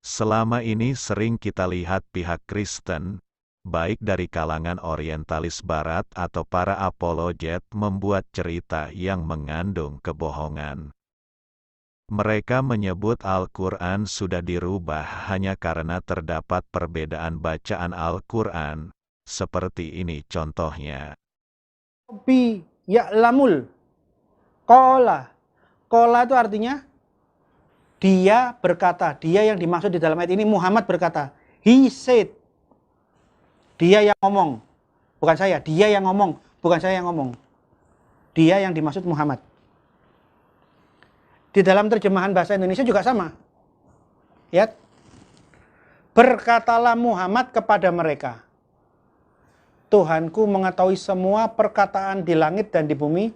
Selama ini sering kita lihat pihak Kristen, baik dari kalangan orientalis barat atau para apologet membuat cerita yang mengandung kebohongan. Mereka menyebut Al-Quran sudah dirubah hanya karena terdapat perbedaan bacaan Al-Quran. Seperti ini contohnya. Bi ya'lamul. Qala. Qala itu artinya dia berkata. Dia yang dimaksud di dalam ayat ini Muhammad berkata. He said. Dia yang ngomong. Bukan saya. Dia yang ngomong. Bukan saya yang ngomong. Dia yang dimaksud Muhammad. Di dalam terjemahan bahasa Indonesia juga sama. Ya. Berkatalah Muhammad kepada mereka. Tuhanku mengetahui semua perkataan di langit dan di bumi,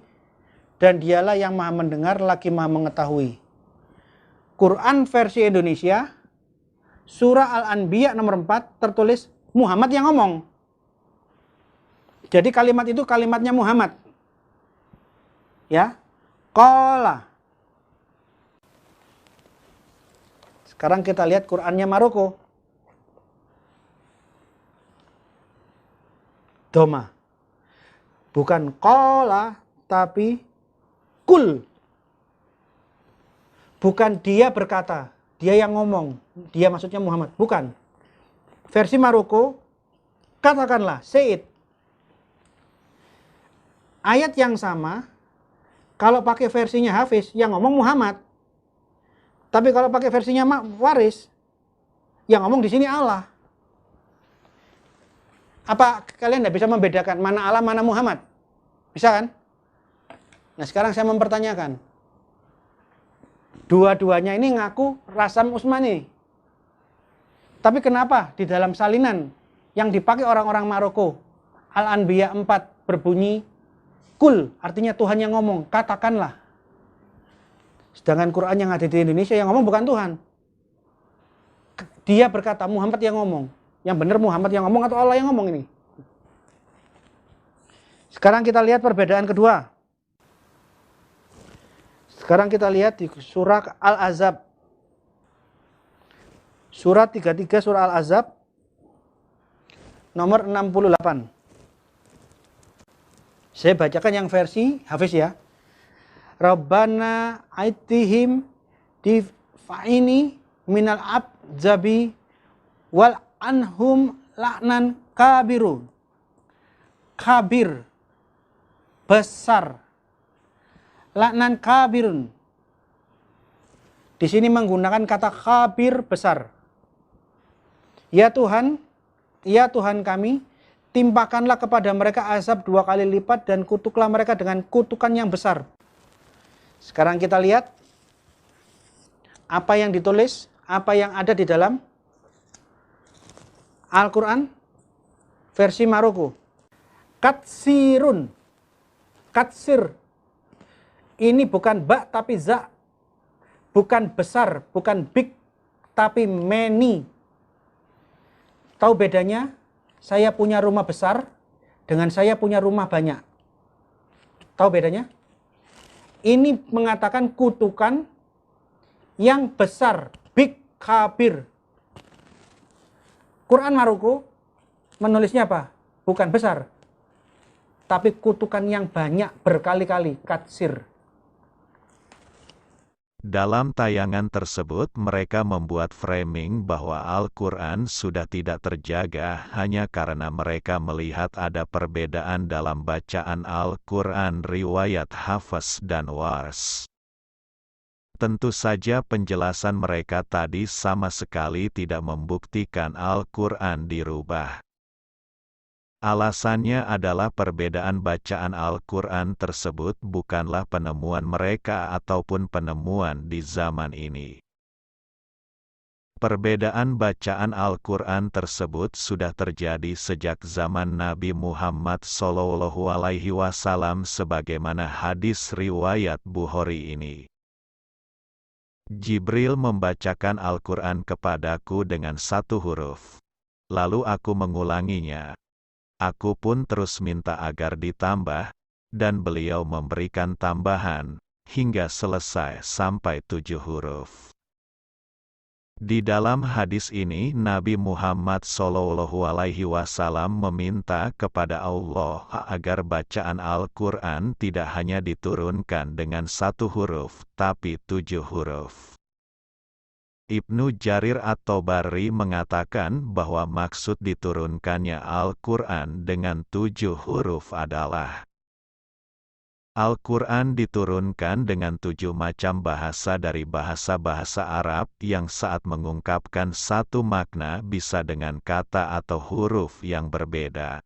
dan dialah yang maha mendengar lagi maha mengetahui. Quran versi Indonesia, surah Al-Anbiya nomor 4 tertulis Muhammad yang ngomong. Jadi kalimat itu kalimatnya Muhammad. Ya. Qala. Sekarang kita lihat Qurannya Maroko. Doma. Bukan qala, tapi kul. Bukan dia berkata, dia yang ngomong. Dia maksudnya Muhammad. Bukan. Versi Maroko, katakanlah, say it. Ayat yang sama, kalau pakai versinya Hafiz, yang ngomong Muhammad. Tapi kalau pakai versinya Waris, yang ngomong di sini Allah. Apa kalian tidak bisa membedakan mana Allah, mana Muhammad? Bisa kan? Nah sekarang saya mempertanyakan. Dua-duanya ini ngaku Rasam Usmani. Tapi kenapa di dalam salinan yang dipakai orang-orang Maroko, Al-Anbiya 4 berbunyi kul, artinya Tuhan yang ngomong, katakanlah. Sedangkan Quran yang ada di Indonesia yang ngomong bukan Tuhan. Dia berkata, Muhammad yang ngomong. Yang benar Muhammad yang ngomong atau Allah yang ngomong ini? Sekarang kita lihat perbedaan kedua. Sekarang kita lihat di surah Al-Ahzab. Surat 33 surah Al-Ahzab nomor 68. Saya bacakan yang versi Hafiz ya. Rabbana aitihim difa'ini minal abzabi wal anhum la'nan kabirun. Kabir, besar. La'nan kabirun. Di sini menggunakan kata kabir, besar. Ya Tuhan kami, timpakanlah kepada mereka azab 2 kali lipat dan kutuklah mereka dengan kutukan yang besar. Sekarang kita lihat apa yang ditulis, apa yang ada di dalam Al-Quran versi Maroko. Katsirun. Katsir. Ini bukan ba tapi za. Bukan besar, bukan big, tapi many. Tahu bedanya? Saya punya rumah besar dengan saya punya rumah banyak. Tahu bedanya? Ini mengatakan kutukan yang besar, big, kabir. Quran Maroko menulisnya apa? Bukan besar, tapi kutukan yang banyak berkali-kali, katsir. Dalam tayangan tersebut mereka membuat framing bahwa Al-Quran sudah tidak terjaga hanya karena mereka melihat ada perbedaan dalam bacaan Al-Quran riwayat Hafs dan Wars. Tentu saja penjelasan mereka tadi sama sekali tidak membuktikan Al-Quran dirubah. Alasannya adalah perbedaan bacaan Al-Quran tersebut bukanlah penemuan mereka ataupun penemuan di zaman ini. Perbedaan bacaan Al-Quran tersebut sudah terjadi sejak zaman Nabi Muhammad SAW sebagaimana hadis riwayat Bukhari ini. Jibril membacakan Al-Quran kepadaku dengan 1 huruf. Lalu aku mengulanginya. Aku pun terus minta agar ditambah, dan beliau memberikan tambahan, hingga selesai sampai 7 huruf. Di dalam hadis ini Nabi Muhammad SAW meminta kepada Allah agar bacaan Al-Quran tidak hanya diturunkan dengan 1 huruf, tapi 7 huruf. Ibnu Jarir At-Tabari mengatakan bahwa maksud diturunkannya Al-Quran dengan 7 huruf adalah Al-Quran diturunkan dengan 7 macam bahasa dari bahasa-bahasa Arab yang saat mengungkapkan satu makna bisa dengan kata atau huruf yang berbeda.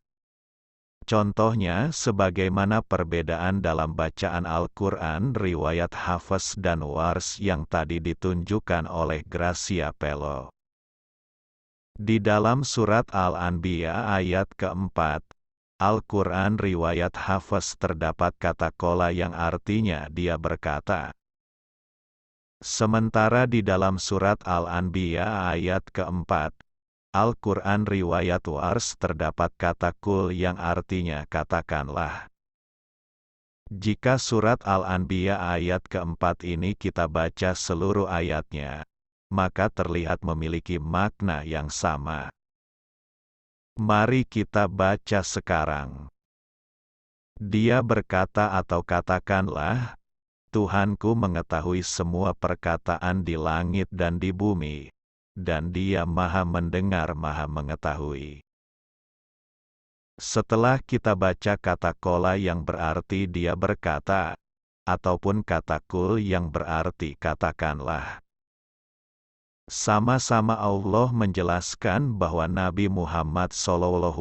Contohnya sebagaimana perbedaan dalam bacaan Al-Quran riwayat Hafs dan Wars yang tadi ditunjukkan oleh Gracia Pelo. Di dalam surat Al-Anbiya ayat keempat, Al-Quran riwayat Hafs terdapat kata qala yang artinya dia berkata. Sementara di dalam surat Al-Anbiya ayat keempat, Al-Quran riwayat Wars terdapat kata qul yang artinya katakanlah. Jika surat Al-Anbiya ayat keempat ini kita baca seluruh ayatnya, maka terlihat memiliki makna yang sama. Mari kita baca sekarang. Dia berkata atau katakanlah, Tuhanku mengetahui semua perkataan di langit dan di bumi, dan Dia Maha Mendengar Maha Mengetahui. Setelah kita baca kata qala yang berarti dia berkata, ataupun kata qul yang berarti katakanlah. Sama-sama Allah menjelaskan bahwa Nabi Muhammad SAW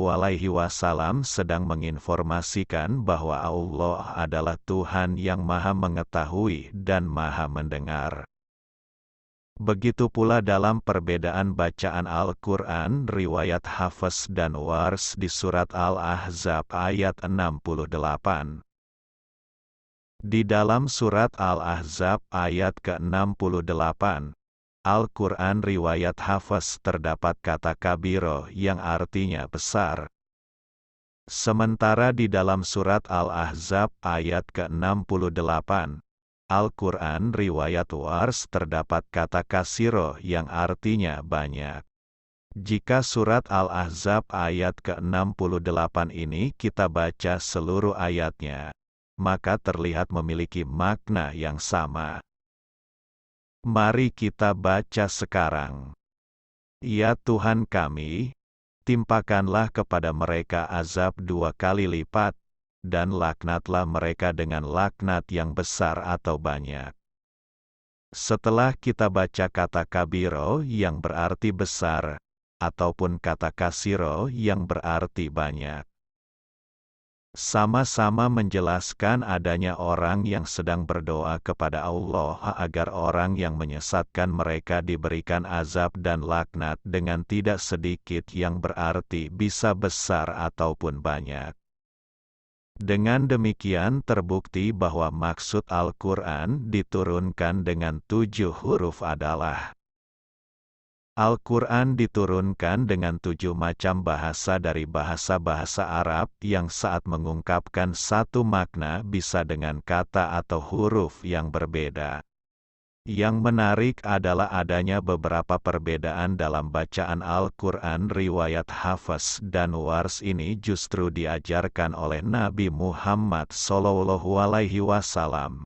sedang menginformasikan bahwa Allah adalah Tuhan yang Maha Mengetahui dan Maha Mendengar. Begitu pula dalam perbedaan bacaan Al-Quran riwayat Hafs dan Wars di surat Al-Ahzab ayat 68. Di dalam surat Al-Ahzab ayat ke-68, Al-Quran riwayat Hafs terdapat kata kabiro yang artinya besar. Sementara di dalam surat Al-Ahzab ayat ke-68, Al-Quran riwayat Wars terdapat kata kasiro yang artinya banyak. Jika surat Al-Ahzab ayat ke-68 ini kita baca seluruh ayatnya, maka terlihat memiliki makna yang sama. Mari kita baca sekarang. Ya Tuhan kami, timpakanlah kepada mereka azab 2 kali lipat, dan laknatlah mereka dengan laknat yang besar atau banyak. Setelah kita baca kata kabiro yang berarti besar, ataupun kata kasiro yang berarti banyak, sama-sama menjelaskan adanya orang yang sedang berdoa kepada Allah agar orang yang menyesatkan mereka diberikan azab dan laknat dengan tidak sedikit yang berarti bisa besar ataupun banyak. Dengan demikian terbukti bahwa maksud Al-Quran diturunkan dengan 7 huruf adalah Al-Quran diturunkan dengan 7 macam bahasa dari bahasa-bahasa Arab yang saat mengungkapkan satu makna bisa dengan kata atau huruf yang berbeda. Yang menarik adalah adanya beberapa perbedaan dalam bacaan Al-Quran riwayat Hafs dan Wars ini justru diajarkan oleh Nabi Muhammad SAW.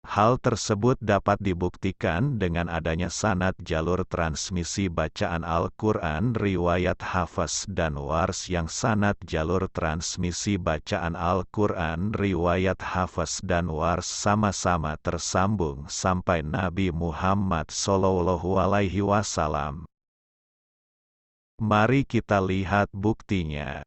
Hal tersebut dapat dibuktikan dengan adanya sanad jalur transmisi bacaan Al-Quran riwayat Hafs dan Wars yang sanad jalur transmisi bacaan Al-Quran riwayat Hafs dan Wars sama-sama tersambung sampai Nabi Muhammad SAW. Mari kita lihat buktinya.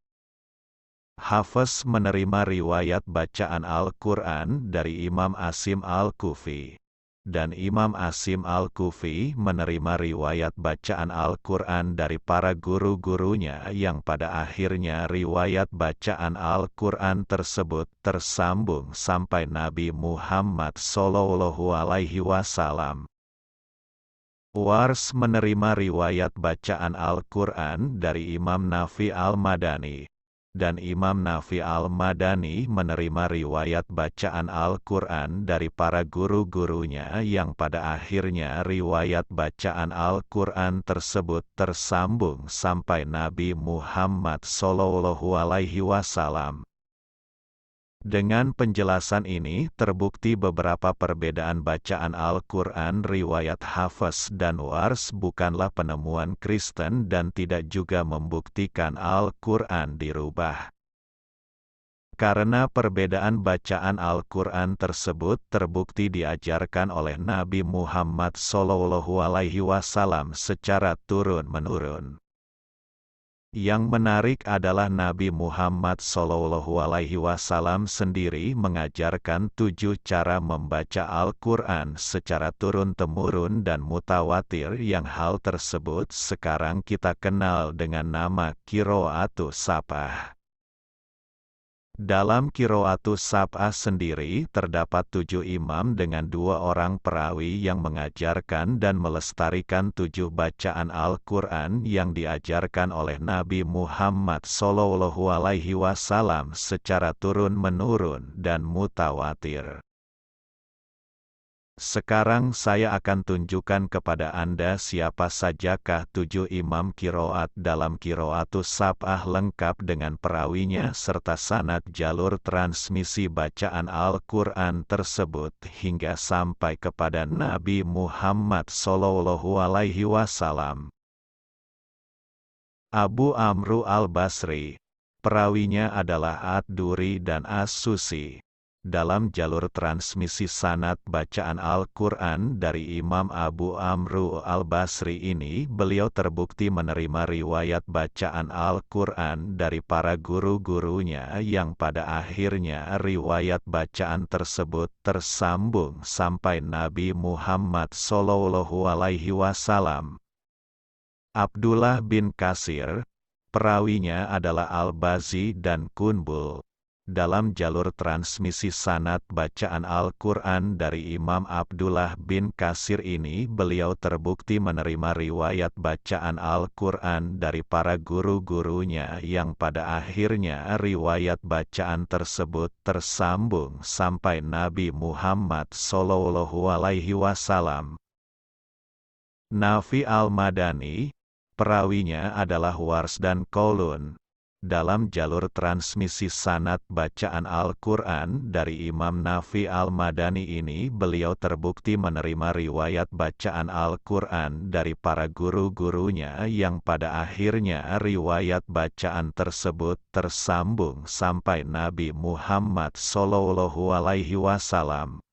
Hafs menerima riwayat bacaan Al-Quran dari Imam Asim Al-Kufi, dan Imam Asim Al-Kufi menerima riwayat bacaan Al-Quran dari para guru-gurunya yang pada akhirnya riwayat bacaan Al-Quran tersebut tersambung sampai Nabi Muhammad SAW. Wars menerima riwayat bacaan Al-Quran dari Imam Nafi Al-Madani, dan Imam Nafi al-Madani menerima riwayat bacaan Al-Quran dari para guru-gurunya yang pada akhirnya riwayat bacaan Al-Quran tersebut tersambung sampai Nabi Muhammad SAW. Dengan penjelasan ini terbukti beberapa perbedaan bacaan Al-Quran riwayat Hafs dan Wars bukanlah penemuan Kristen dan tidak juga membuktikan Al-Quran dirubah. Karena perbedaan bacaan Al-Quran tersebut terbukti diajarkan oleh Nabi Muhammad SAW secara turun-menurun. Yang menarik adalah Nabi Muhammad SAW sendiri mengajarkan 7 cara membaca Al-Quran secara turun-temurun dan mutawatir yang hal tersebut sekarang kita kenal dengan nama Qiraatus Sab'ah. Dalam Qiraatus Sab'ah sendiri terdapat 7 imam dengan 2 orang perawi yang mengajarkan dan melestarikan 7 bacaan Al-Quran yang diajarkan oleh Nabi Muhammad SAW secara turun-menurun dan mutawatir. Sekarang saya akan tunjukkan kepada Anda siapa sajakah 7 imam qiraat dalam Qiraatus Sab'ah lengkap dengan perawinya serta sanad jalur transmisi bacaan Al-Quran tersebut hingga sampai kepada Nabi Muhammad SAW. Abu Amru al-Basri, perawinya adalah Ad-Duri dan As-Susi. Dalam jalur transmisi sanad bacaan Al-Quran dari Imam Abu Amru al-Basri ini, beliau terbukti menerima riwayat bacaan Al-Quran dari para guru-gurunya yang pada akhirnya riwayat bacaan tersebut tersambung sampai Nabi Muhammad SAW. Abdullah bin Kasir, perawinya adalah Al-Bazi dan Kunbul. Dalam jalur transmisi sanad bacaan Al-Quran dari Imam Abdullah bin Kasir ini, beliau terbukti menerima riwayat bacaan Al-Quran dari para guru-gurunya yang pada akhirnya riwayat bacaan tersebut tersambung sampai Nabi Muhammad SAW. Nafi al-Madani, perawinya adalah Wars dan Qaulun. Dalam jalur transmisi sanad bacaan Al-Quran dari Imam Nafi al-Madani ini, beliau terbukti menerima riwayat bacaan Al-Quran dari para guru-gurunya yang pada akhirnya riwayat bacaan tersebut tersambung sampai Nabi Muhammad SAW.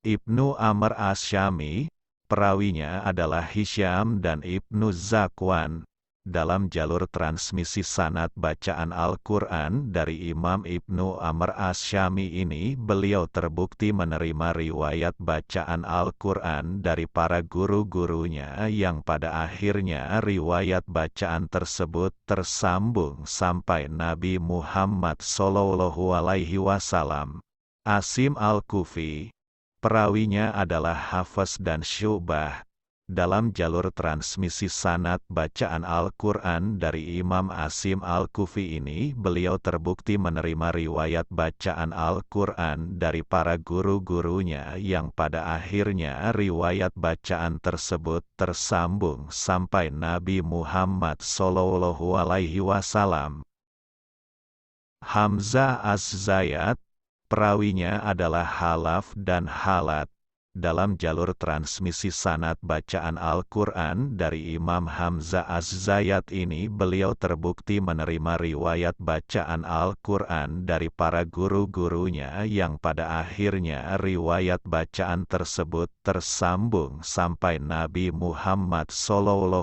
Ibnu Amr Asy-Syami, perawinya adalah Hisyam dan Ibnu Zakwan. Dalam jalur transmisi sanad bacaan Al-Quran dari Imam Ibnu Amr Asy-Syami ini, beliau terbukti menerima riwayat bacaan Al-Quran dari para guru-gurunya yang pada akhirnya riwayat bacaan tersebut tersambung sampai Nabi Muhammad SAW. Asim al-Kufi, perawinya adalah Hafs dan Syu'bah. Dalam jalur transmisi sanad bacaan Al-Quran dari Imam Asim al-Kufi ini, beliau terbukti menerima riwayat bacaan Al-Quran dari para guru-gurunya yang pada akhirnya riwayat bacaan tersebut tersambung sampai Nabi Muhammad SAW. Hamzah Az-Zayat, perawinya adalah Halaf dan Halat. Dalam jalur transmisi sanad bacaan Al-Quran dari Imam Hamzah Az-Zayat ini, beliau terbukti menerima riwayat bacaan Al-Quran dari para guru-gurunya yang pada akhirnya riwayat bacaan tersebut tersambung sampai Nabi Muhammad SAW.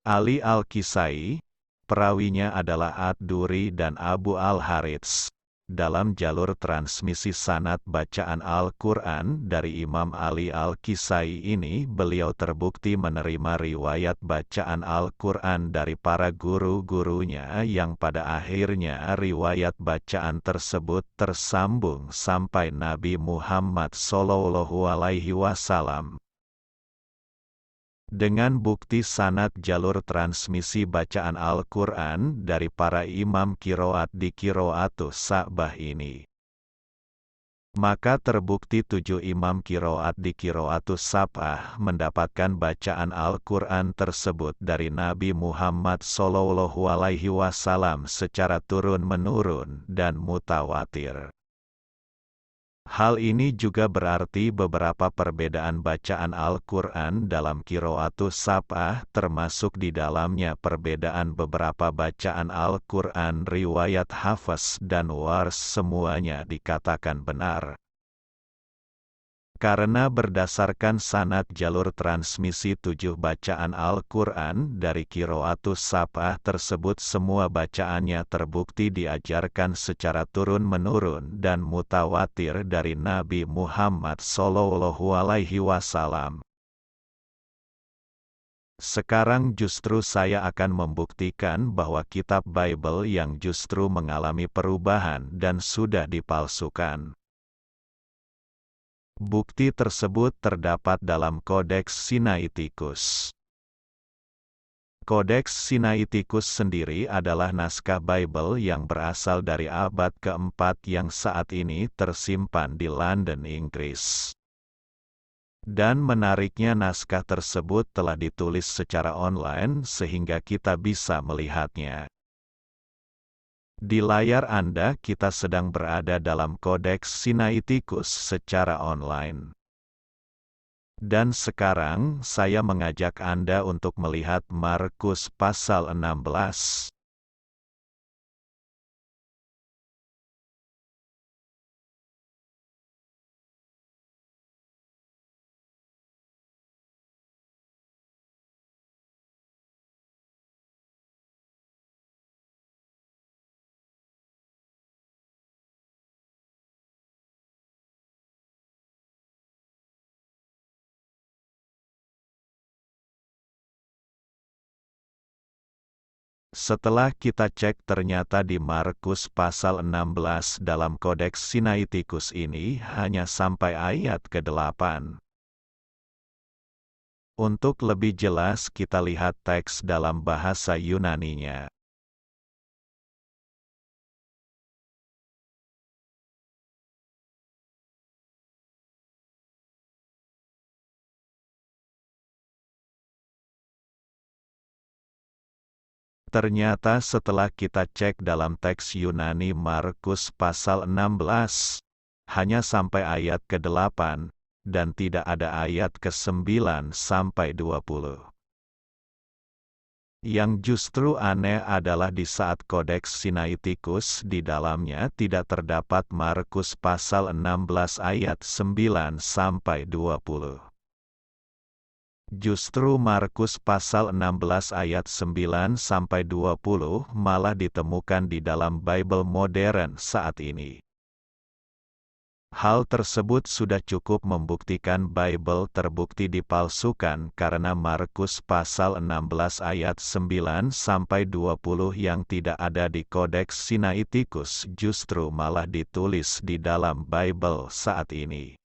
Ali Al-Kisai, perawinya adalah Ad-Duri dan Abu Al-Harits. Dalam jalur transmisi sanad bacaan Al-Quran dari Imam Ali Al-Kisai ini, beliau terbukti menerima riwayat bacaan Al-Quran dari para guru-gurunya yang pada akhirnya riwayat bacaan tersebut tersambung sampai Nabi Muhammad SAW. Dengan bukti sanad jalur transmisi bacaan Al-Quran dari para imam kiroat di Qiraatus Sa'bah ini, maka terbukti 7 imam kiroat di Qiraatus Sab'ah mendapatkan bacaan Al-Quran tersebut dari Nabi Muhammad SAW secara turun-menurun dan mutawatir. Hal ini juga berarti beberapa perbedaan bacaan Al-Quran dalam Qiraatus Sab'ah termasuk di dalamnya perbedaan beberapa bacaan Al-Quran riwayat Hafs dan Wars semuanya dikatakan benar. Karena berdasarkan sanad jalur transmisi 7 bacaan Al-Quran dari Qiraatus Sab'ah tersebut semua bacaannya terbukti diajarkan secara turun-menurun dan mutawatir dari Nabi Muhammad SAW. Sekarang justru saya akan membuktikan bahwa kitab Bible yang justru mengalami perubahan dan sudah dipalsukan. Bukti tersebut terdapat dalam Kodeks Sinaiticus. Kodeks Sinaiticus sendiri adalah naskah Bible yang berasal dari abad keempat yang saat ini tersimpan di London, Inggris. Dan menariknya naskah tersebut telah ditulis secara online sehingga kita bisa melihatnya. Di layar Anda kita sedang berada dalam Kodeks Sinaiticus secara online. Dan sekarang saya mengajak Anda untuk melihat Markus pasal 16. Setelah kita cek ternyata di Markus pasal 16 dalam Kodeks Sinaiticus ini hanya sampai ayat ke-8. Untuk lebih jelas kita lihat teks dalam bahasa Yunaninya. Ternyata setelah kita cek dalam teks Yunani Markus pasal 16, hanya sampai ayat ke-8, dan tidak ada ayat ke-9 sampai 20. Yang justru aneh adalah di saat Kodeks Sinaiticus di dalamnya tidak terdapat Markus pasal 16 ayat 9 sampai 20. Justru Markus pasal 16 ayat 9 sampai 20 malah ditemukan di dalam Bible modern saat ini. Hal tersebut sudah cukup membuktikan Bible terbukti dipalsukan karena Markus pasal 16 ayat 9 sampai 20 yang tidak ada di Kodeks Sinaiticus justru malah ditulis di dalam Bible saat ini.